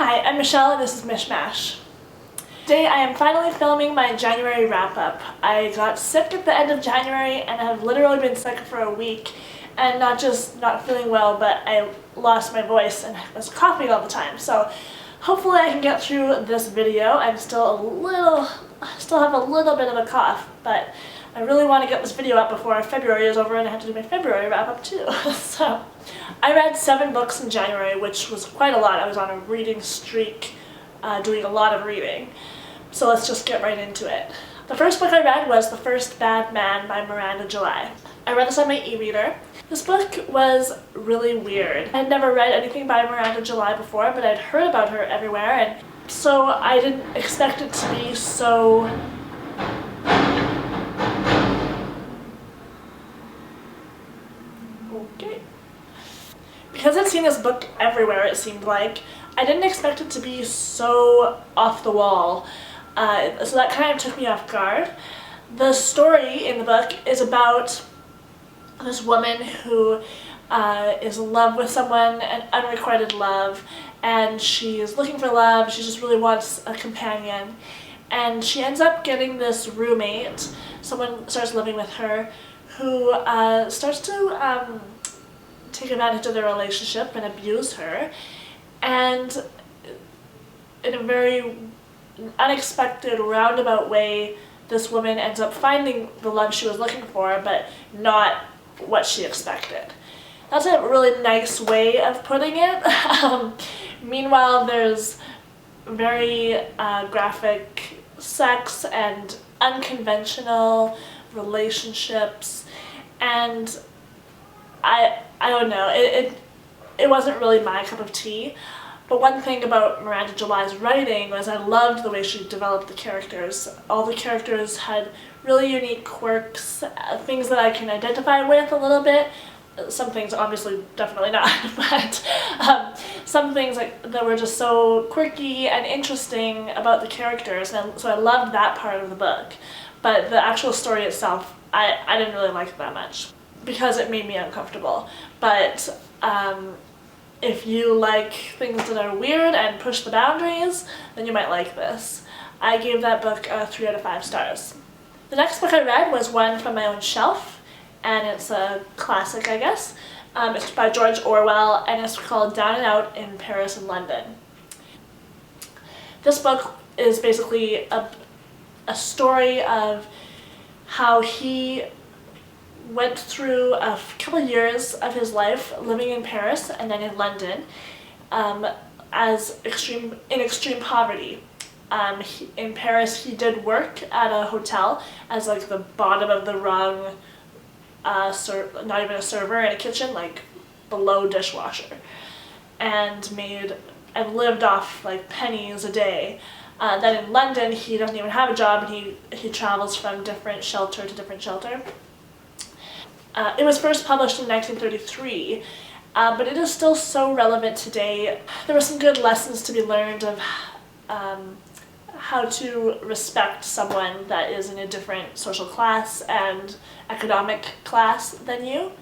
Hi, I'm Michelle and this is Michmash. Today I am finally filming my January wrap-up. I got sick at the end of January and have literally been sick for a week, and not just not feeling well, but I lost my voice and was coughing all the time. So hopefully I can get through this video. I'm still have a little bit of a cough, but I really want to get this video up before February is over and I have to do my February wrap-up too. So I read 7 books in January, which was quite a lot. I was on a reading streak, doing a lot of reading. So let's just get right into it. The first book I read was The First Bad Man by Miranda July. I read this on my e-reader. This book was really weird. I had never read anything by Miranda July before, but I'd heard about her everywhere, and so I didn't expect it to be so okay. Because I'd seen this book everywhere, it seemed like, I didn't expect it to be so off the wall. So that kind of took me off guard. The story in the book is about this woman who is in love with someone, an unrequited love, and she is looking for love. She just really wants a companion, and she ends up getting this roommate. Someone starts living with her who starts to take advantage of their relationship and abuse her, and in a very unexpected, roundabout way, this woman ends up finding the love she was looking for, but not what she expected. That's a really nice way of putting it. Meanwhile, there's very graphic sex and unconventional relationships, and I don't know, it wasn't really my cup of tea. But one thing about Miranda July's writing was I loved the way she developed the characters. All the characters had really unique quirks, things that I can identify with a little bit. Some things obviously definitely not, but some things that were just so quirky and interesting about the characters, and so I loved that part of the book. But the actual story itself, I didn't really like it that much because it made me uncomfortable. But if you like things that are weird and push the boundaries, then you might like this. I gave that book 3 out of 5 stars. The next book I read was one from my own shelf, and it's a classic, I guess. It's by George Orwell, and it's called Down and Out in Paris and London. This book is basically a story of how he went through a couple years of his life living in Paris and then in London in extreme poverty. In Paris, he did work at a hotel as like the bottom of the rung, not even a server in a kitchen, like below dishwasher, and lived off like pennies a day. Then in London, he doesn't even have a job, and he travels from different shelter to different shelter. It was first published in 1933, but it is still so relevant today. There were some good lessons to be learned of how to respect someone that is in a different social class and economic class than you,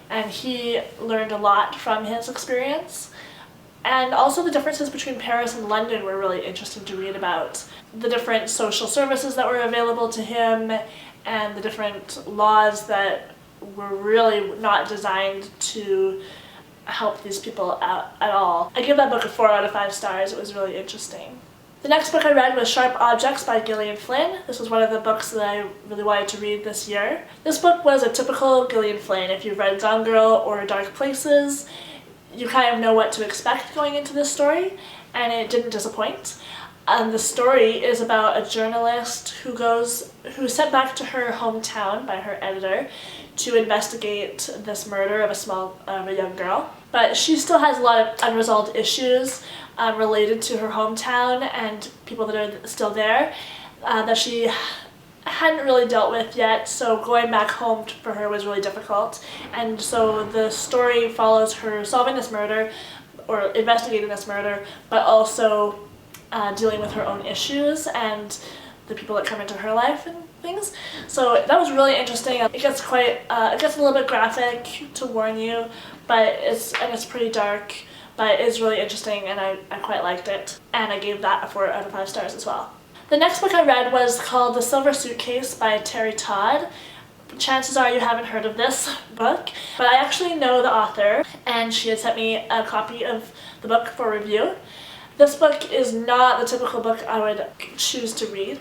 and he learned a lot from his experience. And also the differences between Paris and London were really interesting to read about. The different social services that were available to him, and the different laws that were really not designed to help these people out at all. I give that book a 4 out of 5 stars. It was really interesting. The next book I read was Sharp Objects by Gillian Flynn. This was one of the books that I really wanted to read this year. This book was a typical Gillian Flynn. If you've read Gone Girl or Dark Places, you kind of know what to expect going into this story, and it didn't disappoint. The story is about a journalist who's sent back to her hometown by her editor to investigate this murder of a young girl. But she still has a lot of unresolved issues related to her hometown and people that are still there that she hadn't really dealt with yet, so going back home for her was really difficult. And so the story follows her solving this murder, or investigating this murder, but also dealing with her own issues and the people that come into her life and things. So that was really interesting. It gets a little bit graphic, to warn you, but it's pretty dark, but it's really interesting and I quite liked it. And I gave that a 4 out of 5 stars as well. The next book I read was called The Silver Suitcase by Terry Todd. Chances are you haven't heard of this book, but I actually know the author, and she had sent me a copy of the book for review. This book is not the typical book I would choose to read,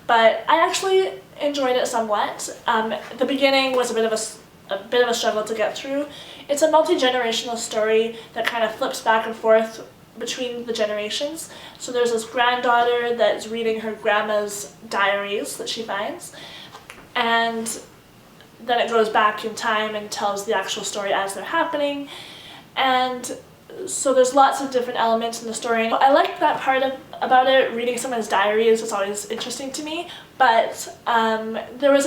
but I actually enjoyed it somewhat. The beginning was a bit of a struggle to get through. It's a multi-generational story that kind of flips back and forth between the generations. So there's this granddaughter that's reading her grandma's diaries that she finds, and then it goes back in time and tells the actual story as they're happening. And so there's lots of different elements in the story. I like that part about it. Reading someone's diaries is always interesting to me, but there was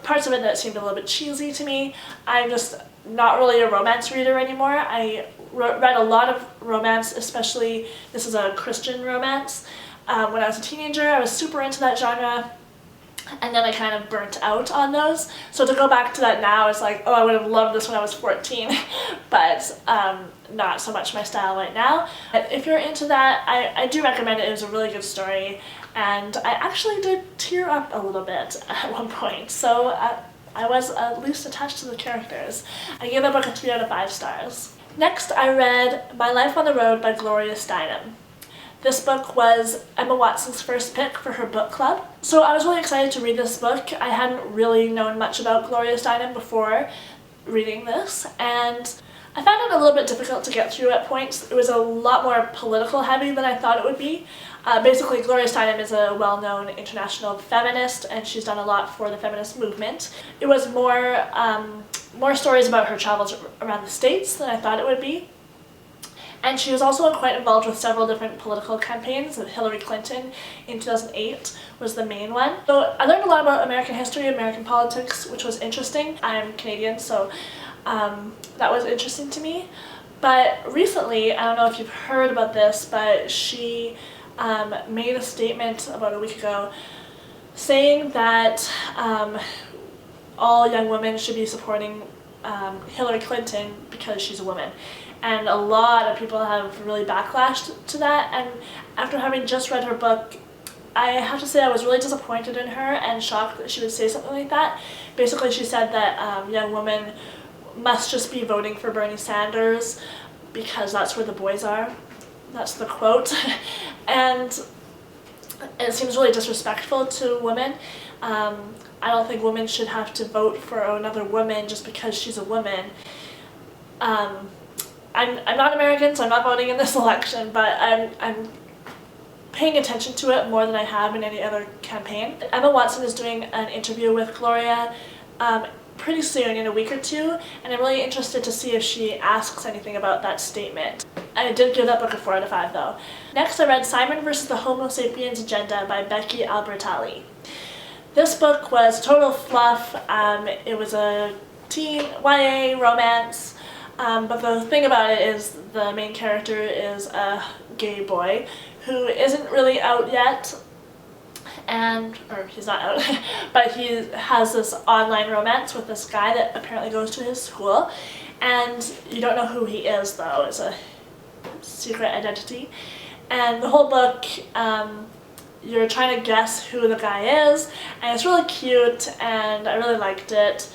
parts of it that seemed a little bit cheesy to me. I'm just not really a romance reader anymore. I read a lot of romance, especially this is a Christian romance. When I was a teenager, I was super into that genre, and then I kind of burnt out on those. So to go back to that now is like, oh, I would have loved this when I was 14, but not so much my style right now. But if you're into that, I do recommend it. It was a really good story, and I actually did tear up a little bit at one point. So I was at least attached to the characters. I gave that book a 3 out of 5 stars. Next, I read My Life on the Road by Gloria Steinem. This book was Emma Watson's first pick for her book club. So I was really excited to read this book. I hadn't really known much about Gloria Steinem before reading this, and I found it a little bit difficult to get through at points. It was a lot more political heavy than I thought it would be. Basically, Gloria Steinem is a well-known international feminist, and she's done a lot for the feminist movement. It was more stories about her travels around the States than I thought it would be. And she was also quite involved with several different political campaigns. Hillary Clinton in 2008 was the main one. So I learned a lot about American history, American politics, which was interesting. I'm Canadian, so that was interesting to me. But recently, I don't know if you've heard about this, but she made a statement about a week ago saying that all young women should be supporting Hillary Clinton because she's a woman. And a lot of people have really backlashed to that, and after having just read her book, I have to say I was really disappointed in her and shocked that she would say something like that. Basically, she said that young women must just be voting for Bernie Sanders because that's where the boys are. That's the quote. And it seems really disrespectful to women. I don't think women should have to vote for another woman just because she's a woman. I'm not American, so I'm not voting in this election, but I'm paying attention to it more than I have in any other campaign. Emma Watson is doing an interview with Gloria pretty soon, in a week or two, and I'm really interested to see if she asks anything about that statement. I did give that book a 4 out of 5 though. Next, I read Simon vs. the Homo Sapiens Agenda by Becky Albertalli. This book was total fluff. It was a teen YA romance. But the thing about it is the main character is a gay boy who isn't really out yet, or he's not out, but he has this online romance with this guy that apparently goes to his school, and you don't know who he is though. It's a secret identity, and the whole book you're trying to guess who the guy is, and it's really cute and I really liked it.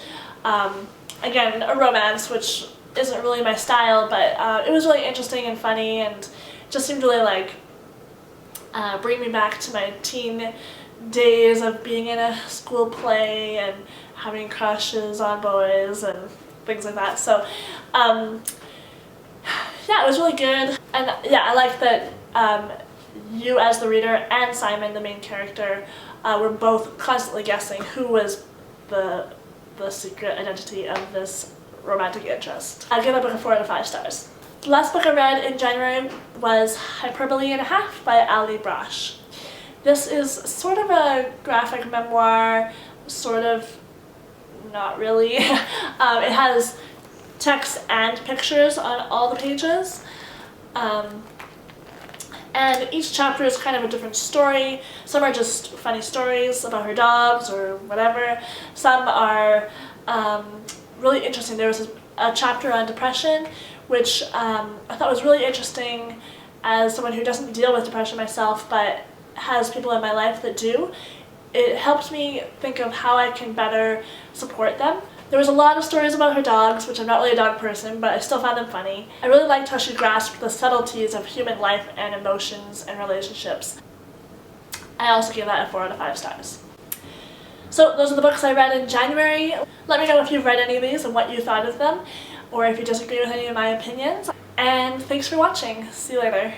Again, a romance, which isn't really my style, but it was really interesting and funny, and just seemed to really like bring me back to my teen days of being in a school play and having crushes on boys and things like that. So yeah, it was really good, and yeah, I like that you as the reader and Simon, the main character, were both constantly guessing who was the secret identity of this romantic interest. I give that book a 4 out of 5 stars. The last book I read in January was Hyperbole and a Half by Ali Brosh. This is sort of a graphic memoir, sort of not really. It has text and pictures on all the pages. And each chapter is kind of a different story. Some are just funny stories about her dogs or whatever. Some are really interesting. There was a chapter on depression which I thought was really interesting as someone who doesn't deal with depression myself but has people in my life that do. It helped me think of how I can better support them. There was a lot of stories about her dogs, which I'm not really a dog person, but I still found them funny. I really liked how she grasped the subtleties of human life and emotions and relationships. I also gave that a 4 out of 5 stars. So those are the books I read in January. Let me know if you've read any of these and what you thought of them, or if you disagree with any of my opinions. And thanks for watching. See you later.